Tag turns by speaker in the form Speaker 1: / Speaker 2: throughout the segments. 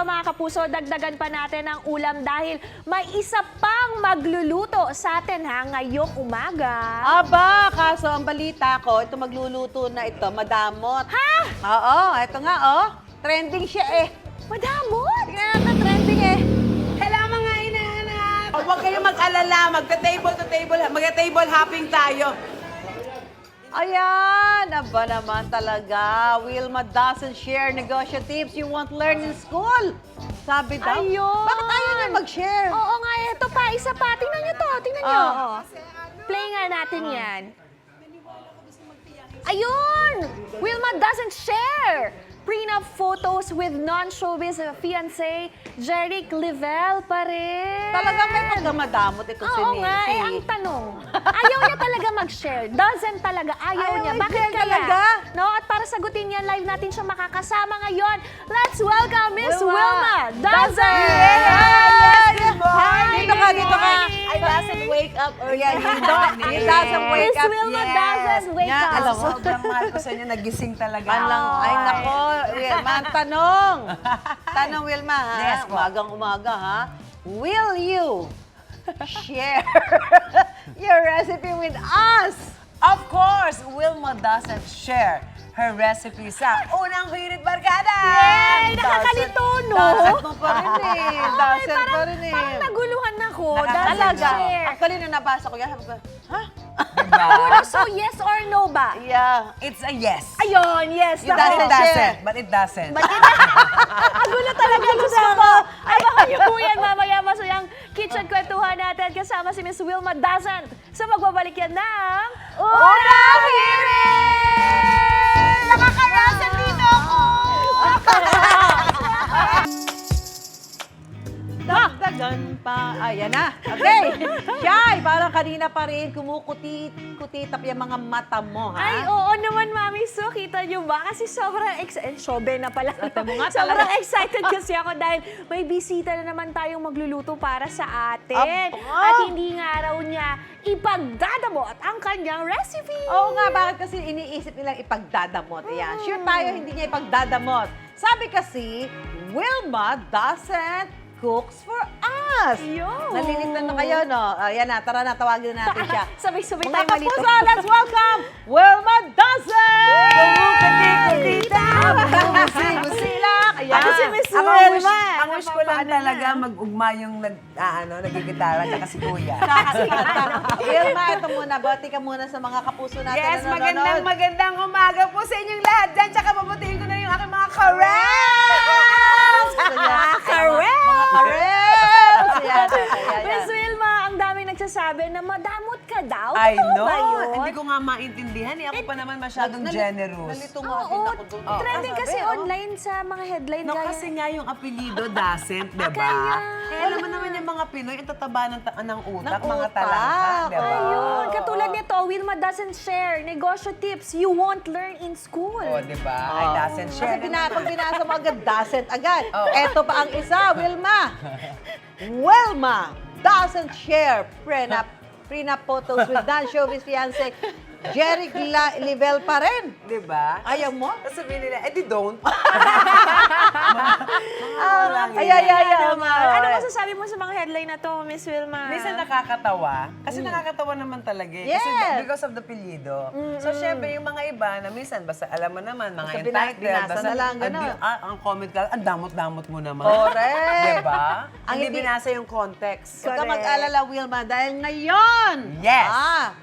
Speaker 1: mga kapuso, dagdagan pa natin ang ulam dahil may isa pang magluluto sa atin ngayong umaga.
Speaker 2: Aba, kaso ang balita ko, ito magluluto na ito, madamot.
Speaker 1: Ha?
Speaker 2: Oo, ito nga trending siya eh.
Speaker 1: Madamot?
Speaker 2: Tingnan natin, trending eh.
Speaker 3: Hello mga inahanap! Huwag kayong mag-alala, magka-table hopping tayo.
Speaker 2: Ayan, aba naman talaga. Wilma doesn't share negosyo tips you won't learn in school. Sabi daw.
Speaker 1: Ayun.
Speaker 2: Bakit ayaw niya mag-share?
Speaker 1: Oo nga, ito pa, isa pa. Tingnan nyo to, tingnan nyo.
Speaker 2: Oo.
Speaker 1: Play nga natin yan. Ayun! Wilma doesn't share! Prenup photos with non-showbiz fiancé, Jeric Livell pa rin.
Speaker 2: Talagang may pagkamadamot ito si
Speaker 1: Oo nga,
Speaker 2: Nancy.
Speaker 1: ang tanong, ayaw niya talaga mag-share. Doesn't talaga, ayaw niya. Bakit
Speaker 2: mag-share
Speaker 1: kaya?
Speaker 2: talaga?
Speaker 1: No, at para sagutin yan, live natin siya makakasama ngayon. Let's welcome Miss
Speaker 2: Wilma
Speaker 1: Wilma Doesn't!
Speaker 2: Yes!
Speaker 1: Hi!
Speaker 2: Dito ka, dito ka.
Speaker 3: I doesn't wake up early.
Speaker 2: Yeah, you doesn't wake
Speaker 1: Miss
Speaker 2: up.
Speaker 1: Wilma doesn't wake
Speaker 2: Nga,
Speaker 1: up.
Speaker 2: alam mo.
Speaker 3: Sobrang mahal ko sa inyo, nagising talaga.
Speaker 2: Ay, nako, Wilma, tanong. Tanong, Wilma, ha?
Speaker 3: Yes, po.
Speaker 2: Umagang-umaga, ha? Will you share your recipe with us?
Speaker 3: Of course, Wilma doesn't share her recipe sa Unang Hirit Barkada!
Speaker 1: Yay! Nakakalito, no?
Speaker 2: Doesn't mo pa rin eh.
Speaker 1: Ay,
Speaker 2: Doesn't pa rin eh.
Speaker 1: parang naguluhan ako.
Speaker 2: Talaga.
Speaker 1: Doesn't share.
Speaker 2: Actually, nung nabasa ko yan, sabi ko, ha?
Speaker 3: Diba?
Speaker 1: So, yes or no ba?
Speaker 2: Yeah.
Speaker 3: It's a yes.
Speaker 1: Ayun, yes.
Speaker 2: You
Speaker 3: But
Speaker 2: doesn't
Speaker 3: it doesn't.
Speaker 2: share.
Speaker 3: But it doesn't.
Speaker 1: Agulo talaga gusto ko. Abangan niyo po yan mamaya masayang kitchen kwentuhan natin kasama si Miss Wilma Doesn't. So magbabalik yan ng Unang Hirit! Nakakarasan dito ako!
Speaker 2: Dagdagan pa. Ayan na. Okay. Shy, parang kanina pa rin kumukutit-kutitap yung mga mata mo, ha?
Speaker 1: Ay, oo naman, Mami. So, kita niyo ba? Kasi sobrang excited. Sobe na pala.
Speaker 2: mo nga
Speaker 1: Sobrang
Speaker 2: talaga.
Speaker 1: excited kasi ako dahil may bisita na naman tayong magluluto para sa atin.
Speaker 2: Aba!
Speaker 1: At hindi nga raw niya ipagdadamot ang kanyang recipe.
Speaker 2: Oo nga, bakit kasi iniisip nilang ipagdadamot? Ayan. Sure tayo, hindi niya ipagdadamot. Sabi kasi, Wilma doesn't cooks for us.
Speaker 1: Yun.
Speaker 2: Nalilito na kayo, no? Ayan na, tara na, tawagin na natin siya.
Speaker 1: Sabay-sabay
Speaker 2: Mga
Speaker 1: tayo malito.
Speaker 2: kapuso, let's welcome Wilma doesn't!
Speaker 3: Kumukuti-kutita!
Speaker 2: Musilak! Ayan.
Speaker 1: Ako si Miss
Speaker 3: Ang
Speaker 1: Wilma.
Speaker 3: wish ko lang talaga mag-ugma yung nagigitara at si Kuya.
Speaker 2: Wilma, ito muna. Bati ka muna sa mga kapuso natin
Speaker 3: Yes,
Speaker 2: na nanonood.
Speaker 3: magandang umaga po sa inyong lahat dyan. Tsaka babutihin ko na yung aking mga karels!
Speaker 2: Karels! Mga karels! Ayan, ayan,
Speaker 1: Miss
Speaker 2: ayan.
Speaker 1: Wilma, ang daming nagsasabi na madamot ka daw.
Speaker 3: I
Speaker 1: Totoo
Speaker 3: know.
Speaker 1: ba yun?
Speaker 3: Hindi ko nga maintindihan. Ako pa naman masyadong generous.
Speaker 2: Nalito nga din
Speaker 1: Oo,
Speaker 2: ako doon.
Speaker 1: trending kasi
Speaker 2: Sabi,
Speaker 1: online sa mga headline.
Speaker 3: No,
Speaker 1: gaya-
Speaker 3: kasi nga yung apelido doesn't, di ba?
Speaker 1: Kaya.
Speaker 3: Alam mo naman yung mga Pinoy, ang tataba ng utak,
Speaker 2: Ng
Speaker 3: mga
Speaker 2: utak.
Speaker 3: talangka, di ba?
Speaker 1: Ayun, katulad nito, Wilma doesn't share negosyo tips you won't learn in school.
Speaker 3: O, di ba? I doesn't share.
Speaker 2: Kasi pag binasa mo agad, doesn't agad.
Speaker 3: Oo.
Speaker 2: Eto pa ang isa, Wilma. Wilma doesn't share prenup photos with non-showbiz fiancé Jeric Livell pa rin.
Speaker 3: Di ba?
Speaker 2: Ayaw mo?
Speaker 3: Tapos sabihin nila, di don't.
Speaker 1: Ano masasabi mo sa mga headline na to, Miss Wilma?
Speaker 3: Minsan nakakatawa. Kasi nakakatawa naman talaga eh. Kasi
Speaker 2: Yes.
Speaker 3: because of the apelyido. So, syempre, yung mga iba na minsan, basta alam mo naman, mga
Speaker 2: Basta
Speaker 3: entitled.
Speaker 2: binasa na lang, gano'n.
Speaker 3: Ang comment ka, ang damot-damot mo naman.
Speaker 2: Correct.
Speaker 3: Diba?
Speaker 2: Ang
Speaker 3: Hindi
Speaker 2: hindi-
Speaker 3: binasa yung context.
Speaker 2: Huwag ka
Speaker 1: Correct.
Speaker 2: mag-alala, Wilma, dahil ngayon,
Speaker 3: Yes.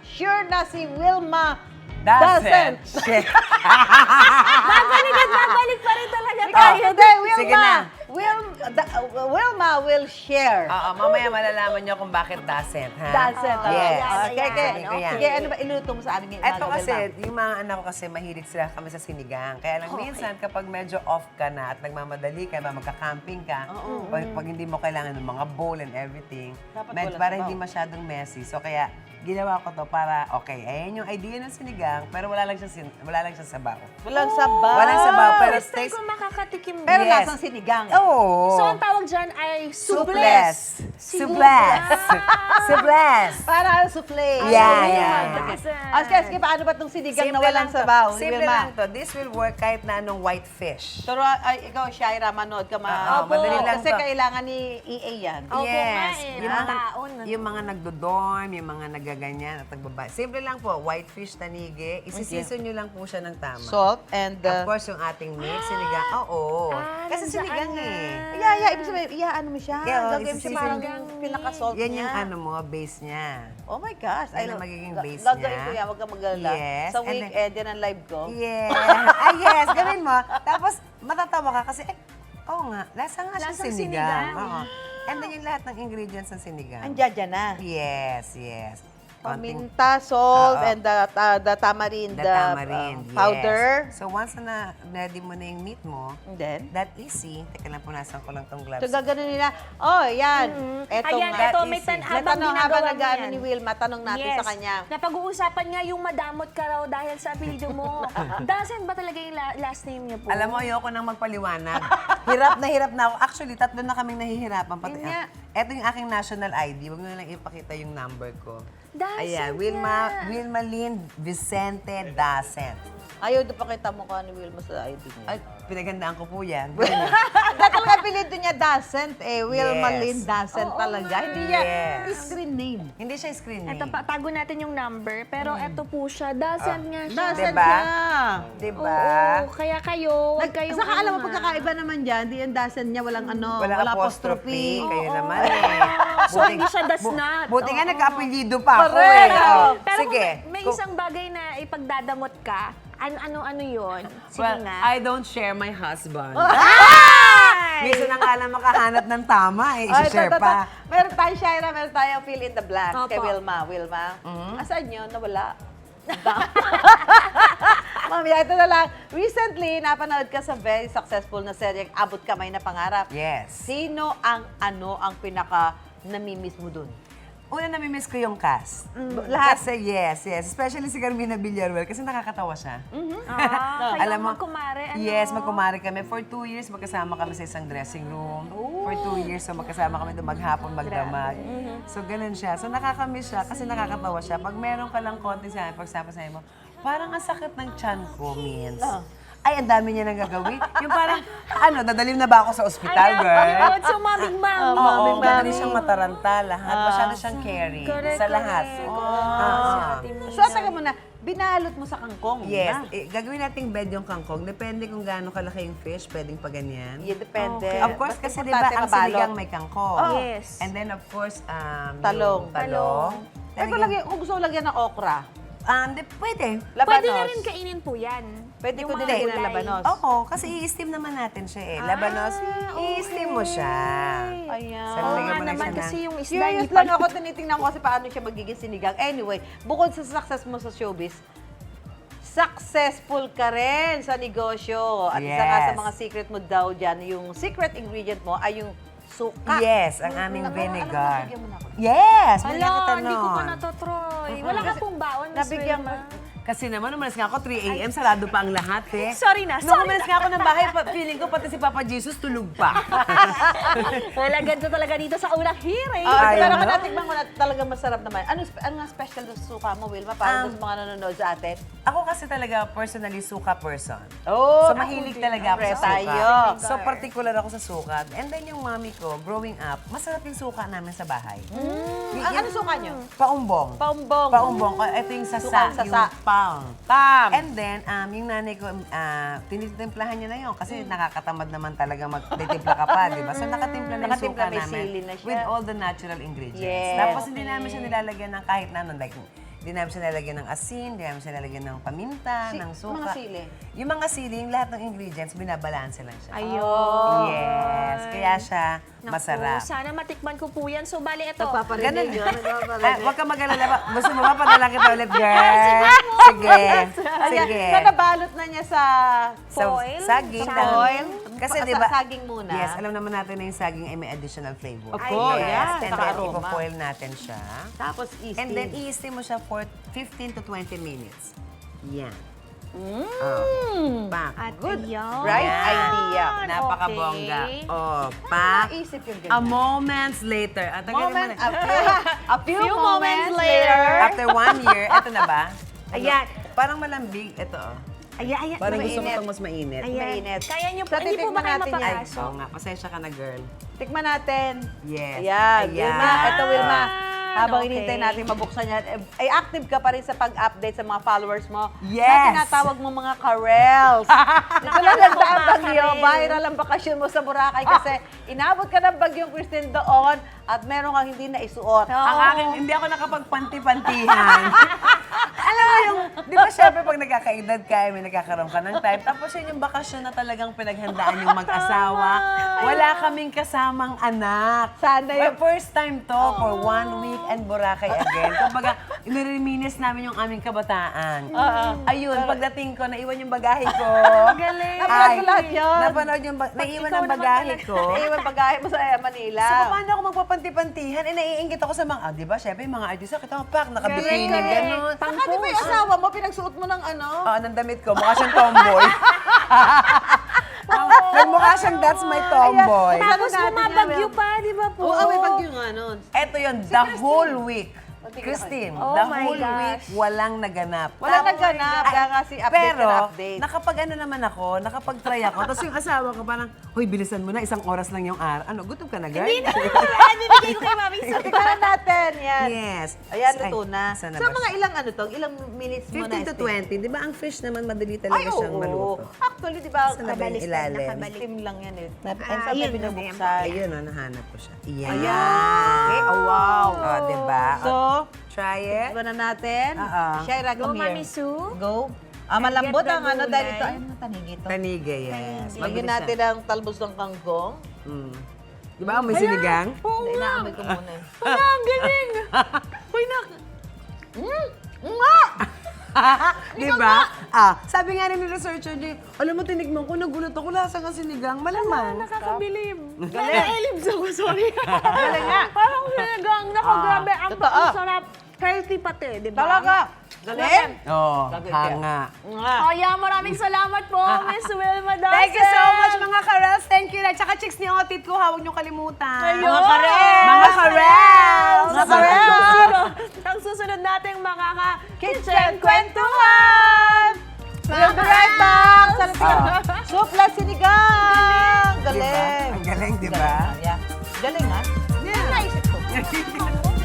Speaker 2: sure na si Wilma
Speaker 3: Doesn't. Shit.
Speaker 1: Babalik at babalik pa rin talaga
Speaker 2: Ikaw,
Speaker 1: tayo.
Speaker 2: hindi, Wilma.
Speaker 3: Sige na.
Speaker 2: Wilma will share.
Speaker 3: Oo, mamaya malalaman nyo kung bakit doesn't, ha?
Speaker 2: Doesn't.
Speaker 3: Yes.
Speaker 2: Okay, okay.
Speaker 3: Sabi ko yan.
Speaker 2: Sige, ano ba iluto mo sa amin ngayong
Speaker 3: Eto
Speaker 2: umaga,
Speaker 3: kasi,
Speaker 2: Wilma?
Speaker 3: yung mga anak ko kasi mahilig sila kami sa sinigang. Kaya lang minsan kapag medyo off ka na at nagmamadali ka, magka-camping ka, pag hindi mo kailangan ng mga bowl and everything,
Speaker 2: Dapat
Speaker 3: medyo
Speaker 2: walang
Speaker 3: para
Speaker 2: sabaw.
Speaker 3: hindi masyadong messy. So kaya ginawa ko to para, okay, ayan yung idea ng sinigang, pero wala lang siya sabaw.
Speaker 2: Walang sabaw.
Speaker 3: Walang sabaw, pero
Speaker 1: First time
Speaker 3: taste...
Speaker 1: ko makakatikim.
Speaker 2: Pero
Speaker 3: Yes.
Speaker 2: nasang sinigang.
Speaker 3: Oo.
Speaker 1: So, ang tawag tawag dyan ay
Speaker 3: Subles.
Speaker 1: Subles.
Speaker 3: Subles.
Speaker 2: Para souffle.
Speaker 3: Yeah,
Speaker 1: Ay,
Speaker 3: yeah.
Speaker 1: Madasan.
Speaker 2: Okay, sige, paano ba itong sinigang na walang
Speaker 3: lang to.
Speaker 2: sabaw?
Speaker 3: Simple
Speaker 2: Wilma?
Speaker 3: lang to. This will work kahit na anong white fish.
Speaker 2: Pero ikaw, Shaira, manood ka
Speaker 3: Oo, madali lang
Speaker 2: Kasi
Speaker 3: to.
Speaker 2: kailangan ni EA yan.
Speaker 1: Opo nga eh,
Speaker 3: Yung mga,
Speaker 1: taon.
Speaker 3: yung mga nagdodorm, yung mga nagaganyan at nagbaba. Simple lang po, white fish tanige. Isisisun nyo lang po siya ng tama.
Speaker 2: Salt and...
Speaker 3: Of course, yung ating meat, sinigang. Oo. Kasi
Speaker 1: nandiyan
Speaker 3: sinigang
Speaker 1: na.
Speaker 3: eh.
Speaker 2: ibig sabihin, ano mo siya?
Speaker 3: Yeah,
Speaker 2: Gagawin mo siya
Speaker 3: isisisi-
Speaker 2: parang yung pinaka-salt
Speaker 3: Yan
Speaker 2: niya.
Speaker 3: yung ano mo, base niya.
Speaker 2: Oh my gosh.
Speaker 3: Yan ang magiging base
Speaker 2: Gagawin
Speaker 3: niya.
Speaker 2: ko yan, huwag kang mag-alala.
Speaker 3: Yes,
Speaker 2: Sa
Speaker 3: and then-
Speaker 2: weekend, yan ang live ko.
Speaker 3: Yes. Yes, gawin mo. Tapos, matatawa ka kasi, oo nga, lasa nga siya
Speaker 1: Lasang
Speaker 3: sinigang.
Speaker 1: sinigang.
Speaker 3: Oo. And then yung lahat ng ingredients ng sinigang.
Speaker 2: Andiyan dyan na.
Speaker 3: Yes, yes. Konting-
Speaker 2: Paminta, salt,
Speaker 3: Oo.
Speaker 2: and the tamarind,
Speaker 3: The tamarind, yes.
Speaker 2: powder.
Speaker 3: So once na ready mo na yung meat mo,
Speaker 2: And then?
Speaker 3: that easy. Teka lang, punasan ko lang tong gloves.
Speaker 2: So, gagano nila, oh, yan. Etong,
Speaker 1: Ayan,
Speaker 3: that
Speaker 1: ito,
Speaker 3: is
Speaker 1: may
Speaker 3: it.
Speaker 1: habang
Speaker 2: Natanong
Speaker 1: ginagawa
Speaker 2: habang
Speaker 1: mo
Speaker 2: nag-ano
Speaker 1: yan.
Speaker 2: ni Wilma, tanong natin sa kanya.
Speaker 1: Napag-uusapan nga yung madamot ka raw dahil sa apelyido mo. Dazen ba talaga yung last name niya po?
Speaker 3: Alam mo, ayoko nang magpaliwanag. hirap na ako. Actually, tatlo na kaming nahihirapan. Pati,
Speaker 1: Yun nga.
Speaker 3: Eto yung aking national ID. Huwag mo na lang ipakita yung number ko.
Speaker 1: Dazen
Speaker 3: Ayan, Wilma Lynn Vicente Dasen.
Speaker 2: Ayaw na pakita mo ka ni Wilma sa ID niya.
Speaker 3: Ay, pinagandaan ko po yan.
Speaker 2: Dahil talaga apelido niya Dasent eh. Wilma
Speaker 3: Yes.
Speaker 2: Lynn Dasent
Speaker 1: Oo
Speaker 2: talaga.
Speaker 1: nga.
Speaker 2: Hindi niya,
Speaker 3: Yes.
Speaker 2: screen name.
Speaker 3: Hindi siya screen name.
Speaker 1: Ito, tago natin yung number, pero ito po siya. Dazen nga siya.
Speaker 2: Dasent
Speaker 3: Diba?
Speaker 2: siya.
Speaker 3: Diba?
Speaker 1: Oo, kaya kayo, huwag kayong...
Speaker 2: Saka alam mo,
Speaker 1: ano,
Speaker 2: pagkakaiba naman dyan, di yung Dasent niya, walang ano,
Speaker 3: Walang
Speaker 2: wala
Speaker 3: apostrophe. Kayo
Speaker 1: Oo.
Speaker 3: naman eh.
Speaker 1: So, hindi siya dasnat.
Speaker 3: Buti nga
Speaker 1: Oo.
Speaker 3: nagka-apelyido pa ako
Speaker 2: Correct.
Speaker 3: eh. Oh,
Speaker 1: Pero
Speaker 3: sige.
Speaker 1: kung may isang bagay na ipagdadamot ka, ano yun? Sige
Speaker 3: Well,
Speaker 1: nga.
Speaker 3: I don't share my husband.
Speaker 1: Ay!
Speaker 3: Minsan ang kala makahanap ng tama eh.
Speaker 2: Ay,
Speaker 3: I-share pa.
Speaker 2: Meron tayo, Shaira, meron tayo fill in the blanks
Speaker 1: Opo.
Speaker 2: kay Wilma. Wilma, asaan yun? Nawala. Mamaya, ito na lang. Recently, napanood ka sa very successful na seryeng Abot Kamay na Pangarap.
Speaker 3: Yes.
Speaker 2: Sino ang pinaka namimiss mo dun?
Speaker 3: Una, namimiss ko yung cast.
Speaker 2: Lahat?
Speaker 3: Kasi yes. Especially si Carmina Villarreal kasi nakakatawa siya.
Speaker 1: Kayo
Speaker 3: Alam mo,
Speaker 1: magkumare, ano?
Speaker 3: Yes, magkumare kami. For 2 years, magkasama kami sa isang dressing room. For 2 years, so magkasama kami doon maghapon, magdamag. So, ganun siya. So, nakakamiss siya kasi nakakatawa siya. Pag meron ka lang konti sa akin, pag sabi mo, parang ang sakit ng tiyan ko, Mins. Ay, ang dami niya nang gagawin. Yung parang, dadalhin na ba ako sa ospital, girl?
Speaker 1: So, maming-mami.
Speaker 3: Oo, madali siyang mataranta lahat. Masyado siyang caring
Speaker 1: Correct,
Speaker 3: sa lahat.
Speaker 1: correct.
Speaker 2: So, saka mo na, binalot mo sa kangkong.
Speaker 3: Yes,
Speaker 2: na.
Speaker 3: gagawin nating bed yung kangkong. Depende kung gaano kalaki yung fish, pwedeng pa ganyan.
Speaker 2: Yeah, depende.
Speaker 1: Okay.
Speaker 3: Of course,
Speaker 2: Basta
Speaker 3: kasi di ba
Speaker 2: importante
Speaker 3: ang
Speaker 2: mabalot.
Speaker 3: sinigang may kangkong.
Speaker 1: Yes.
Speaker 3: And then of course,
Speaker 2: Talong.
Speaker 3: yung talong.
Speaker 2: Eh, kung gusto mo lagyan ng okra,
Speaker 3: Pwede.
Speaker 2: labanos.
Speaker 1: Pwede na rin kainin po yan.
Speaker 2: Pwede
Speaker 1: Yung
Speaker 2: ko
Speaker 1: mga
Speaker 2: nilagyan ng
Speaker 1: gulay.
Speaker 2: labanos.
Speaker 3: Oo, kasi i-steam naman natin siya eh. Labanos, i-steam mo siya.
Speaker 2: Ayan.
Speaker 3: So,
Speaker 1: Oo
Speaker 3: lagyan
Speaker 1: nga
Speaker 3: mo lang
Speaker 1: naman
Speaker 3: siya ng-
Speaker 1: kasi yung isda,
Speaker 2: Curious
Speaker 1: hindi
Speaker 2: lang
Speaker 1: pa...
Speaker 2: ako, tinitingnan ko kasi paano siya magiging sinigang. Anyway, bukod sa success mo sa showbiz, successful ka rin sa negosyo. At isa nga sa
Speaker 3: Yes.
Speaker 2: mga secret mo daw dyan, yung secret ingredient mo ay yung suka.
Speaker 3: Yes, ang aming vinegar.
Speaker 2: Nabigyan mo na ako.
Speaker 3: Yes, may
Speaker 1: Hala,
Speaker 3: nakita
Speaker 1: hindi ko pa
Speaker 3: nun.
Speaker 1: natotry. Wala ka pong baon, Miss
Speaker 2: Nabigyan
Speaker 1: Wilma.
Speaker 2: mo.
Speaker 3: Kasi naman, umalis nga ako 3 a.m., sarado pa ang lahat eh.
Speaker 1: Sorry na,
Speaker 3: Nung
Speaker 1: sorry
Speaker 3: umalis nga ako ng bahay, feeling ko pati si Papa Jesus tulog pa.
Speaker 1: Wala, ganito talaga dito sa unang hearing.
Speaker 3: Ay,
Speaker 2: Pero
Speaker 3: no?
Speaker 2: natikman ko na talagang masarap naman. Ano nga special sa suka mo, Wilma? Para sa mga nanonood sa atin.
Speaker 3: Ako kasi talaga personally suka person.
Speaker 2: Oh,
Speaker 3: So mahilig talaga ako sa suka.
Speaker 2: tayo.
Speaker 3: So particular ako sa suka. And then yung mami ko, growing up, masarap yung suka namin sa bahay.
Speaker 2: Ano suka nyo?
Speaker 3: Paumbong.
Speaker 2: Paumbong.
Speaker 3: Paumbong. Ito yung sasa,
Speaker 2: Sukang
Speaker 3: yung
Speaker 2: sasa.
Speaker 3: palm.
Speaker 2: Tam.
Speaker 3: And then, yung nanay ko, tinitimplahan niya na yun kasi nakakatamad naman talaga magtitimpla ka pa, di ba? So nakatimpla na yung
Speaker 2: Nakatimpla,
Speaker 3: suka
Speaker 2: may
Speaker 3: namin
Speaker 2: sili na siya.
Speaker 3: with all the natural ingredients.
Speaker 2: Yes.
Speaker 3: Tapos hindi namin siya nilalagyan ng kahit na ano, like, hindi namin siya nilalagyan ng asin, hindi namin siya nilalagyan ng paminta, ng suka.
Speaker 2: mga sili?
Speaker 3: Yung mga sili, yung lahat ng ingredients, binabalanse lang siya.
Speaker 1: Ayun.
Speaker 3: Yes, kaya siya
Speaker 1: Naku,
Speaker 3: masarap.
Speaker 1: sana matikman ko po yan. So, bali ito.
Speaker 3: Ganun. Huwag ka mag-alala. Gusto mo ba padala kita ulit, girl? Sige. Sige.
Speaker 2: So, nabalot na niya sa
Speaker 1: Foil?
Speaker 3: Saging.
Speaker 2: Sa foil?
Speaker 3: Kasi
Speaker 2: Sa-
Speaker 3: di ba?
Speaker 2: saging muna.
Speaker 3: Yes, alam naman natin na yung saging ay may additional flavor.
Speaker 2: Of course,
Speaker 3: Yes,
Speaker 2: yeah.
Speaker 3: and
Speaker 2: Saka
Speaker 3: then
Speaker 2: aroma.
Speaker 3: ipo-foil natin siya.
Speaker 2: Tapos i-steam.
Speaker 3: And then i-steam mo siya for 15 to 20 minutes. Yan. Pak.
Speaker 1: At
Speaker 2: Good.
Speaker 1: ayan.
Speaker 2: Bright idea.
Speaker 3: Napakabongga.
Speaker 1: Okay.
Speaker 3: Oh, pak.
Speaker 2: Naisip yung
Speaker 3: A
Speaker 2: ganyan.
Speaker 3: moments later. At
Speaker 2: Moment,
Speaker 3: again,
Speaker 2: a few moments later.
Speaker 3: after 1 year, eto na ba? Ayan. Parang malambig. Ito, oh.
Speaker 1: Ayan.
Speaker 3: Parang gusto ko
Speaker 2: mainit.
Speaker 3: itong mas mainit.
Speaker 1: Ayan.
Speaker 2: Mainit.
Speaker 1: Kaya niyo po,
Speaker 2: So,
Speaker 1: hindi po ba
Speaker 2: titikman
Speaker 1: kayo
Speaker 2: natin yan.
Speaker 3: Ay,
Speaker 1: mapapasok?
Speaker 3: oo nga. Pasensya ka na, girl.
Speaker 2: Tikman natin.
Speaker 3: Yes.
Speaker 2: Ayan.
Speaker 3: Ayan.
Speaker 2: Wilma, ito Wilma. Habang
Speaker 1: Okay.
Speaker 2: hinintay natin mabuksan yan, ay active ka pa rin sa pag-update sa mga followers mo.
Speaker 3: Yes.
Speaker 2: Na tinatawag mo mga karels. Ito na lang ang bagyo. Viral ang bakasyon mo sa Boracay kasi inabot ka ng bagyong Christine doon at meron kang hindi na isuot.
Speaker 3: Ang akin, hindi ako nakapagpanti-pantihan. Alam mo yung, di ba syempre pag nagkakaedad ka, may nagkakaroon ka ng time, tapos yun yung bakasyon na talagang pinaghandaan yung mag-asawa. Wala kaming kasamang anak.
Speaker 2: Sana
Speaker 3: My
Speaker 2: yung...
Speaker 3: first time to for 1 week and Boracay again. Kumbaga, iniriminis namin yung aming kabataan. Ayun, pagdating ko, naiwan yung bagahe ko.
Speaker 1: Galing.
Speaker 2: Napanood ko lahat yun.
Speaker 3: Napanood yung, naiwan
Speaker 1: ikaw
Speaker 3: ang
Speaker 1: naman
Speaker 3: bagahe
Speaker 1: talaga.
Speaker 3: ko.
Speaker 2: Iwan bagahe mo sa Manila.
Speaker 3: So, paano ako magpapanti-pantihan? Eh, naiingit ako sa mga, di ba? Syempre, yung mga artista, kita mo, pak, nakabikini,
Speaker 1: Correct.
Speaker 3: gano'n.
Speaker 2: Saka di ba yung asawa mo, pinagsuot mo ng ano?
Speaker 3: Ng damit ko, mukha siyang tomboy. Nagmukha siyang that's my tomboy.
Speaker 2: Ayan.
Speaker 1: Tapos
Speaker 2: Ano natin
Speaker 1: bumabagyo
Speaker 2: yan,
Speaker 1: pa, di ba po?
Speaker 2: Oo, may bagyo nga nun.
Speaker 3: Ito yun, the whole week. Christine,
Speaker 1: Oh
Speaker 3: the
Speaker 1: my
Speaker 3: whole
Speaker 1: gosh.
Speaker 3: week, walang naganap.
Speaker 2: Wala
Speaker 3: Tapos-
Speaker 2: nagganap,
Speaker 3: Ay,
Speaker 2: kaya kasi update
Speaker 3: pero,
Speaker 2: na update.
Speaker 3: nakapag ano naman ako, nakapag-try ako. Tapos yung asawa ko parang, hoy, bilisan mo na, 1 oras lang yung araw. Ano, gutom ka na, girl?
Speaker 1: Hindi na yan. Bibigay ko kay Mami
Speaker 2: So, tingnan natin, yan.
Speaker 3: Yes.
Speaker 2: Ayan,
Speaker 3: Ay,
Speaker 2: luto na.
Speaker 3: sana
Speaker 2: So,
Speaker 3: ba
Speaker 2: mga
Speaker 3: siya?
Speaker 2: ilang ano to? Ilang minutes mo na
Speaker 3: 15 to 20. Di ba ang fish naman, madali
Speaker 2: Ay,
Speaker 3: talaga siyang
Speaker 2: oo.
Speaker 3: maluto.
Speaker 2: Actually, di ba,
Speaker 3: Saan na ba yung
Speaker 1: Kabaliktad,
Speaker 3: ilalim?
Speaker 1: nakabalik.
Speaker 2: steam lang yan eh.
Speaker 3: Nab-
Speaker 2: And sa
Speaker 1: ayun,
Speaker 2: binubuksan.
Speaker 3: Ayun, nahanap ko siya. Ayan.
Speaker 2: Ayan. Okay, oh wow.
Speaker 3: Oh, diba?
Speaker 2: So,
Speaker 3: Try it.
Speaker 2: iba na natin. Shaira,
Speaker 1: Go,
Speaker 2: come here.
Speaker 1: Mami Sue.
Speaker 2: Go. Malambot
Speaker 1: Get the
Speaker 2: ang ano dahil ito.
Speaker 1: gulay.
Speaker 2: Ay, matanigi ito.
Speaker 3: Taniga, yes.
Speaker 2: Lagyan
Speaker 3: Mabilis
Speaker 2: natin
Speaker 3: siya.
Speaker 2: ang talbos ng kangkong.
Speaker 3: Mm. Di ba, may sinigang?
Speaker 2: Hindi, inaamoy ko muna eh.
Speaker 1: Wala, ang galing. Uy,
Speaker 2: Nga!
Speaker 3: Di ba? Sabi nga rin ni researcher, alam mo, tinigman ko, nagulat ako, lasa nga sinigang, malamang.
Speaker 1: nakakabilib.
Speaker 2: Galing.
Speaker 1: Nakailibs ako, sorry.
Speaker 2: Galing nga.
Speaker 1: Parang sinigang, nakagrabe. Ang
Speaker 2: totoo.
Speaker 1: sarap. Healthy pati, di ba?
Speaker 2: Talaga. Galing.
Speaker 3: Oh,
Speaker 2: Lagay
Speaker 3: hanga.
Speaker 2: Nga.
Speaker 1: Kaya maraming salamat po, Miss Wilma Dawson.
Speaker 3: Thank you so much, mga karels. Thank you. At saka chicks ni Otit ko, huwag niyo kalimutan.
Speaker 1: Ayun.
Speaker 2: Mga karels!
Speaker 3: Mga karels!
Speaker 2: Mga karels!
Speaker 1: Ang susunod nating mga
Speaker 2: Kitchen Kwentuhan! We'll be right back! Supla sinigang! Galing!
Speaker 3: Ang galing, di ba?
Speaker 2: Yeah. Galing ha?
Speaker 3: Yeah.
Speaker 2: Naisip ko.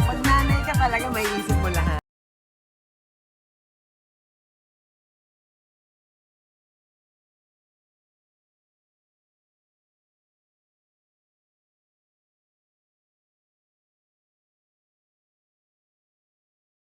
Speaker 3: Pag nanay ka talaga, may isip mo lahat.